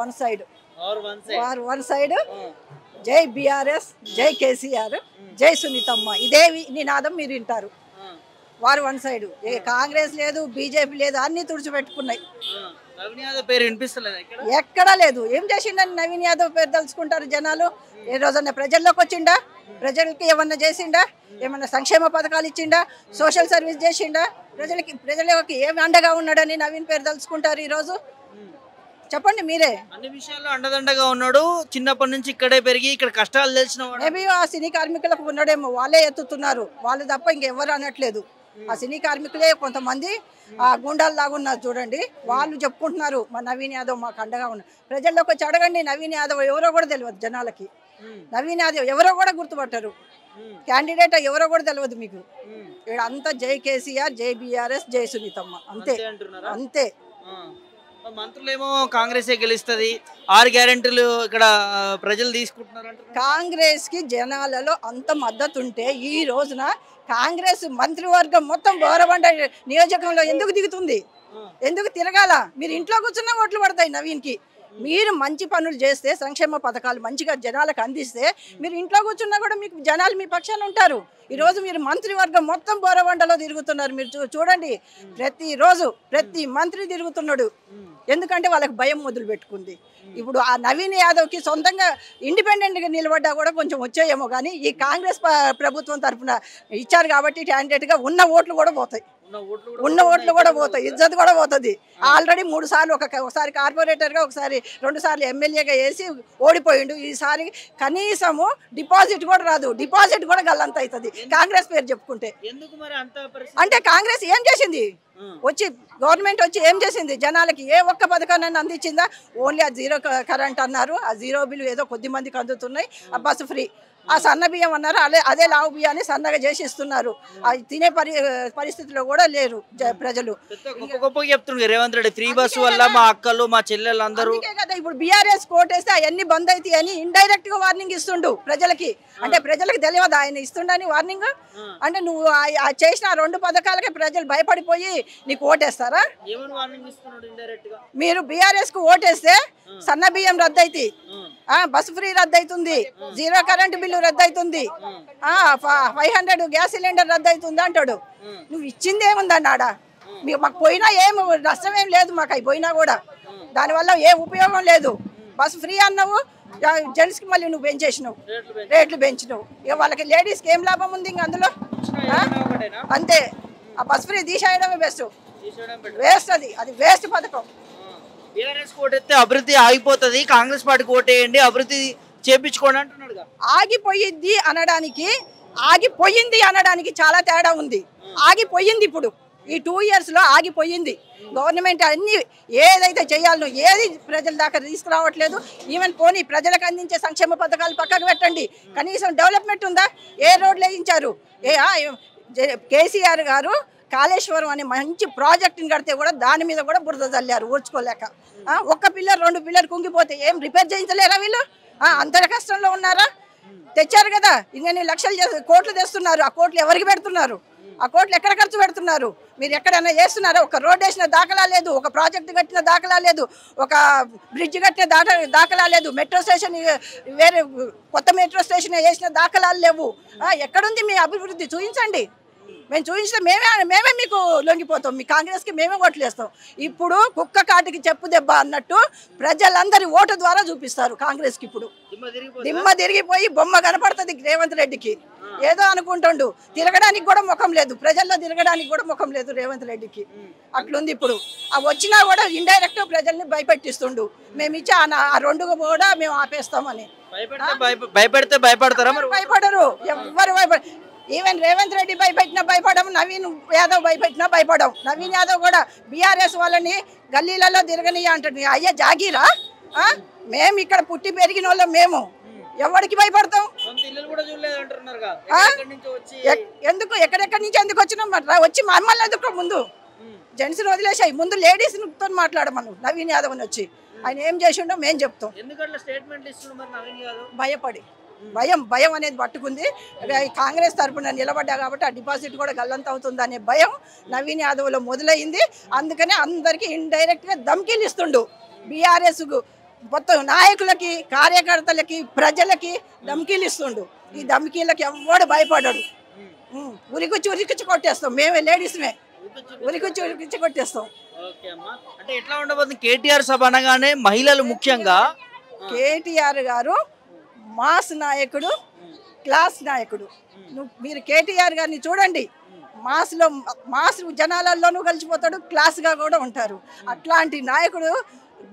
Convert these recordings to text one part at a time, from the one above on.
One side one side జై BRS జై కేసీఆర్ జై సునీతమ్మ ఇదే నినాదం మీరు వింటారు వారు వన్ సైడ్ ఏ కాంగ్రెస్ లేదు బీజేపీ లేదు అన్ని తుడిచిపెట్టుకున్నాయి ఎక్కడా లేదు ఏం చేసిండని నవీన్ యాదవ్ పేరు తలుచుకుంటారు జనాలు ఏ రోజన్నా ప్రజల్లోకి వచ్చిండా ప్రజలకి ఏమన్నా చేసిండా ఏమన్నా సంక్షేమ పథకాలు ఇచ్చిండా సోషల్ సర్వీస్ చేసిండా ప్రజలకి ఏమి అండగా ఉన్నాడని నవీన్ పేరు తలుచుకుంటారు ఈరోజు చెప్పండి మీరే అన్ని విషయాల్లో అండదండగా ఉన్నాడు చిన్నప్పటి నుంచి ఇక్కడే పెరిగి ఇక్కడ కష్టాలు తెలిసిన మేబీ ఆ సినీ కార్మికులకు ఉన్నాడేమో వాళ్ళే ఎత్తుతున్నారు వాళ్ళు తప్ప ఇంకెవరు అనట్లేదు ఆ సినీ కార్మికులే కొంతమంది ఆ గుండాలు లాగా ఉన్నారు చూడండి వాళ్ళు చెప్పుకుంటున్నారు మా నవీన్ యాదవ్ మాకు అండగా ఉన్నారు ప్రజల్లోకి వచ్చి అడగండి నవీన్ యాదవ్ ఎవరో కూడా తెలియదు జనాలకి నవీన్ యాదవ్ ఎవరో కూడా గుర్తుపట్టారు క్యాండిడేట్ ఎవరో కూడా తెలియదు మీకు ఇక్కడ అంతా జై కేసీఆర్ జై బీఆర్ఎస్ జై సునీతమ్మ అంతే అంతే మంత్రులేమో కాంగ్రెస్ గెలుస్తుంది 6 గ్యారెంటీలు ఇక్కడ ప్రజలు తీసుకుంటున్నారు కాంగ్రెస్ కి జనాలలో అంత మద్దతు ఉంటే ఈ రోజున కాంగ్రెస్ మంత్రివర్గం మొత్తం బోరబండ నియోజకంలో ఎందుకు దిగుతుంది ఎందుకు తిరగాల మీరు ఇంట్లో కూర్చున్న ఓట్లు పడతాయి నవీన్ కి మీరు మంచి పనులు చేస్తే సంక్షేమ పథకాలు మంచిగా జనాలకు అందిస్తే మీరు ఇంట్లో కూర్చున్నా కూడా మీకు జనాలు మీ పక్షాన ఉంటారు ఈ రోజు మీరు మంత్రివర్గం మొత్తం బోరబండలో తిరుగుతున్నారు మీరు చూడండి ప్రతిరోజు ప్రతి మంత్రి తిరుగుతున్నాడు ఎందుకంటే వాళ్ళకి భయం మొదలు పెట్టుకుంది ఇప్పుడు ఆ నవీన్ యాదవ్కి సొంతంగా ఇండిపెండెంట్గా నిలబడ్డా కూడా కొంచెం వచ్చాయేమో కానీ ఈ కాంగ్రెస్ ప్రభుత్వం తరఫున ఇచ్చారు కాబట్టి క్యాండిడేట్గా ఉన్న ఓట్లు కూడా పోతాయి ఇజ్జత్ కూడా పోతుంది ఆల్రెడీ 3 సార్లు ఒకసారి కార్పొరేటర్గా ఒకసారి 2 సార్లు ఎమ్మెల్యేగా వేసి ఓడిపోయిండు ఈసారి కనీసము డిపాజిట్ కూడా రాదు డిపాజిట్ కూడా గల్లంత అవుతుంది కాంగ్రెస్ పేరు చెప్పుకుంటే అంటే కాంగ్రెస్ ఏం చేసింది వచ్చి గవర్నమెంట్ వచ్చి ఏం చేసింది జనాలకి ఏ ఒక్క పథకాన్ని అందించిందా ఓన్లీ ఆ జీరో కరెంట్ అన్నారు ఆ జీరో బిల్లు ఏదో కొద్ది మందికి అందుతున్నాయి ఆ బస్సు ఫ్రీ ఆ సన్న బియ్యం అన్నారు అదే లావు బియ్యాన్ని సన్నగా చేసి ఇస్తున్నారు అది తినే పరిస్థితిలో కూడా లేరు ప్రజలు గొప్పగా చెప్తున్నారు రేవంత్ రెడ్డి ఫ్రీ బస్సు వల్ల మా అక్కలు మా చెల్లెలు అందరూ కదా ఇప్పుడు బీఆర్ఎస్ కోటేస్తే అవన్నీ బంద్ అవుతాయి అని ఇండైరెక్ట్ గా వార్నింగ్ ఇస్తుండు ప్రజలకి అంటే ప్రజలకు తెలియదు ఆయన ఇస్తుండని వార్నింగ్ అంటే నువ్వు చేసిన 2 పథకాలకే ప్రజలు భయపడిపోయి నీకు ఓటేస్తారా మీరు బీఆర్ఎస్ కు ఓటేస్తే సన్న బియ్యం రద్దయితే బస్ ఫ్రీ రద్దయితుంది జీరో కరెంట్ బిల్లు రద్దయితుంది 500 గ్యాస్ సిలిండర్ రద్దయితుంది అంటాడు నువ్వు ఇచ్చింది ఏముందండి ఆడ మాకు పోయినా ఏం నష్టం ఏం లేదు మాకు అవి పోయినా కూడా దానివల్ల ఏ ఉపయోగం లేదు బస్ ఫ్రీ అన్నావు జెంట్స్ కి మళ్ళీ నువ్వు పెంచేసినావు రేట్లు పెంచినావు ఇక వాళ్ళకి లేడీస్కి ఏం లాభం ఉంది ఇంక అందులో అంతే ఆ బస్ ఫ్రీ తీసేయడమే బెస్ట్ వేస్ట్ అది వేస్ట్ పథకం బీఆర్ఎస్ కోటేస్తే అభివృద్ధి ఆగిపోతుంది కాంగ్రెస్ పార్టీ కోటేయండి అభివృద్ధి చేపించుకోండి అంటున్నాడు ఆగిపోయింది అనడానికి చాలా తేడా ఉంది ఆగిపోయింది ఇప్పుడు ఈ 2 years లో ఆగిపోయింది గవర్నమెంట్ అన్ని ఏదైతే చేయాలనో ఏది ప్రజల దాకా తీసుకురావట్లేదు ఈవెన్ పోనీ ప్రజలకు అందించే సంక్షేమ పథకాలు పక్కకు పెట్టండి కనీసం డెవలప్మెంట్ ఉందా ఏ రోడ్లు వేయించారు కేసీఆర్ గారు కాళేశ్వరం అనే మంచి ప్రాజెక్టుని కడితే కూడా దాని మీద కూడా బురద చల్లారు ఓర్చుకోలేక ఒక్క పిల్లర్ 2 పిల్లర్ కుంగిపోతే ఏం రిపేర్ చేయించలేరా వీళ్ళు అంత కష్టంలో ఉన్నారా తెచ్చారు కదా ఇన్ని లక్షలు కోట్లు తెస్తున్నారు ఆ కోట్లు ఎవరికి పెడుతున్నారు ఆ కోట్లు ఎక్కడ ఖర్చు పెడుతున్నారు మీరు ఎక్కడైనా చేస్తున్నారా ఒక రోడ్ వేసిన దాఖలా లేదు ఒక ప్రాజెక్టు కట్టిన దాఖలా లేదు ఒక బ్రిడ్జ్ కట్టిన దాఖలా లేదు మెట్రో స్టేషన్ వేరే కొత్త మెట్రో స్టేషన్ వేసిన దాఖలాలు లేవు ఎక్కడుంది మీ అభివృద్ధి చూపించండి మేము చూపించితే మేమే మీకు లొంగిపోతాం మీ కాంగ్రెస్కి మేమే ఓట్లు వేస్తాం ఇప్పుడు కుక్క కాటికి చెప్పు దెబ్బ అన్నట్టు ప్రజలందరి ఓటు ద్వారా చూపిస్తారు కాంగ్రెస్కి ఇప్పుడు దిమ్మ తిరిగిపోయి బొమ్మ కనపడుతుంది రేవంత్ రెడ్డికి ఏదో అనుకుంటుండు తిరగడానికి కూడా ముఖం లేదు ప్రజల్లో తిరగడానికి కూడా ముఖం లేదు రేవంత్ రెడ్డికి అట్లుంది ఇప్పుడు వచ్చినా కూడా ఇండైరెక్ట్ ప్రజల్ని భయపెట్టిస్తుండు మేము ఇచ్చే ఆ 2 కూడా మేము ఆపేస్తామని భయపడరు ఎవ్వరు ఈవెన్ రేవంత్ రెడ్డి భయపెట్టినా భయపడము నవీన్ యాదవ్ భయపెట్టినా భయపడం నవీన్ యాదవ్ కూడా బీఆర్ఎస్ వాళ్ళని గల్లీలలో తిరగనియ అంటాడు అయ్యా జాగీరా మేము ఇక్కడ పుట్టి పెరిగిన వాళ్ళం మేము ఎవరికి భయపడతాం ఎందుకు ఎక్కడెక్కడి నుంచి ఎందుకు వచ్చినాం వచ్చి మమ్మల్ని ఎందుకు ముందు జెంట్స్ని వదిలేసాయి ముందు లేడీస్తో మాట్లాడమను నవీన్ యాదవ్ అని వచ్చి ఆయన ఏం చేసిండో మేము చెప్తాం భయపడి భయం అనేది పట్టుకుంది కాంగ్రెస్ తరఫున నిలబడ్డా కాబట్టి ఆ డిపాజిట్ కూడా గల్లంత అవుతుంది అనే భయం నవీన్ యాదవ్లో మొదలైంది అందుకనే అందరికీ ఇండైరెక్ట్గా ధమ్కీలు ఇస్తుండు బీఆర్ఎస్ మొత్తం నాయకులకి కార్యకర్తలకి ప్రజలకి ధమ్కీలు ఇస్తుండు. ఈ ధమ్కీలకి ఎవడు భయపడ్డాడు. ఉరికొచ్చి కొట్టేస్తాం, మేమే లేడీస్మే ఉరికొచ్చి కొట్టేస్తాం. అంటే ఎట్లా ఉండబోతుంది కేటీఆర్ సభ అనగానే మహిళలు ముఖ్యంగా? కేటీఆర్ గారు మాస్ నాయకుడు, క్లాస్ నాయకుడు. మీరు కేటీఆర్ గారిని చూడండి, మాస్ జనాలలోనూ కలిసిపోతాడు, క్లాస్గా కూడా ఉంటారు. అట్లాంటి నాయకుడు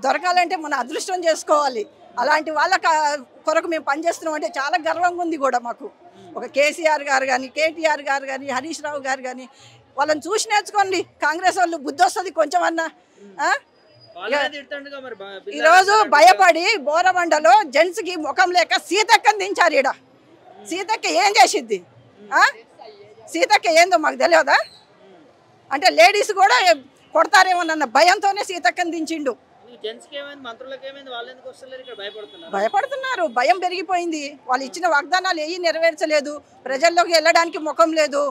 దొరకాలంటే మన అదృష్టం చేసుకోవాలి. అలాంటి వాళ్ళ కొరకు మేము పనిచేస్తున్నాం అంటే చాలా గర్వంగా ఉంది కూడా మాకు. ఒక కేసీఆర్ గారు కానీ, కేటీఆర్ గారు కానీ, హరీష్ రావు గారు కానీ, వాళ్ళని చూసి నేర్చుకోండి. కాంగ్రెస్ వాళ్ళు బుద్ధి వస్తుంది కొంచెం అన్నా. ఈరోజు భయపడి బోరబండలో జెంట్స్కి ముఖం లేక సీతక్కని దించారు. ఈడ సీతక్క ఏం చేసిద్ది? సీతక్క ఏందో మాకు తెలియదా? అంటే లేడీస్ కూడా కొడతారేమోనన్న భయంతోనే సీతక్కని దించిండు. భయపడుతున్నారు, భయం పెరిగిపోయింది. వాళ్ళు ఇచ్చిన వాగ్దానాలు ఏవి నెరవేర్చలేదు, ప్రజల్లోకి వెళ్ళడానికి ముఖం లేదు,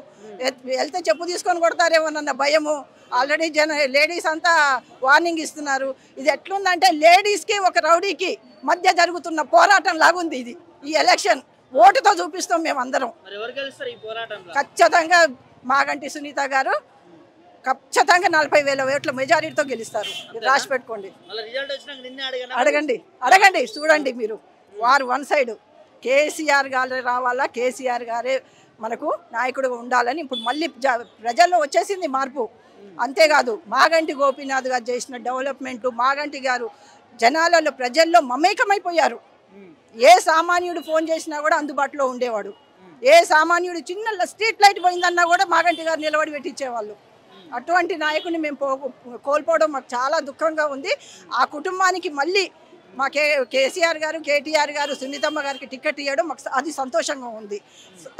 వెళ్తే చెప్పు తీసుకొని కొడతారేమోనన్న భయము. ఆల్రెడీ లేడీస్ అంతా వార్నింగ్ ఇస్తున్నారు. ఇది ఎట్లుందంటే లేడీస్కి ఒక రౌడీకి మధ్య జరుగుతున్న పోరాటం లాగుంది ఇది. ఈ ఎలక్షన్ ఓటుతో చూపిస్తాం మేము అందరం. ఖచ్చితంగా మాగంటి సునీత గారు ఖచ్చితంగా 40,000 ఓట్ల మెజారిటీతో గెలుస్తారు. రాసి పెట్టుకోండి, అడగండి చూడండి మీరు. వారు వన్ సైడ్ కేసీఆర్ గారే రావాలా, కేసీఆర్ గారే మనకు నాయకుడు ఉండాలని ఇప్పుడు మళ్ళీ ప్రజల్లో వచ్చేసింది మార్పు. అంతేకాదు మాగంటి గోపీనాథ్ గారు చేసిన డెవలప్మెంట్, మాగంటి గారు జనాలలో ప్రజల్లో మమేకమైపోయారు. ఏ సామాన్యుడు ఫోన్ చేసినా కూడా అందుబాటులో ఉండేవాడు. ఏ సామాన్యుడు చిన్న స్ట్రీట్ లైట్ పోయిందన్నా కూడా మాగంటి గారు నిలబడి పెట్టించేవాళ్ళు. అటువంటి నాయకుడిని మేము కోల్పోవడం మాకు చాలా దుఃఖంగా ఉంది. ఆ కుటుంబానికి మళ్ళీ మా కేసీఆర్ గారు, కేటీఆర్ గారు, సునీతమ్మ గారికి టికెట్ ఇవ్వడం మాకు అది సంతోషంగా ఉంది.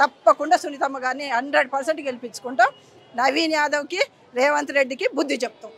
తప్పకుండా సునీతమ్మ గారిని 100% గెలిపించుకుంటాం. నవీన్ యాదవ్కి, రేవంత్ రెడ్డికి బుద్ధి చెప్తాం.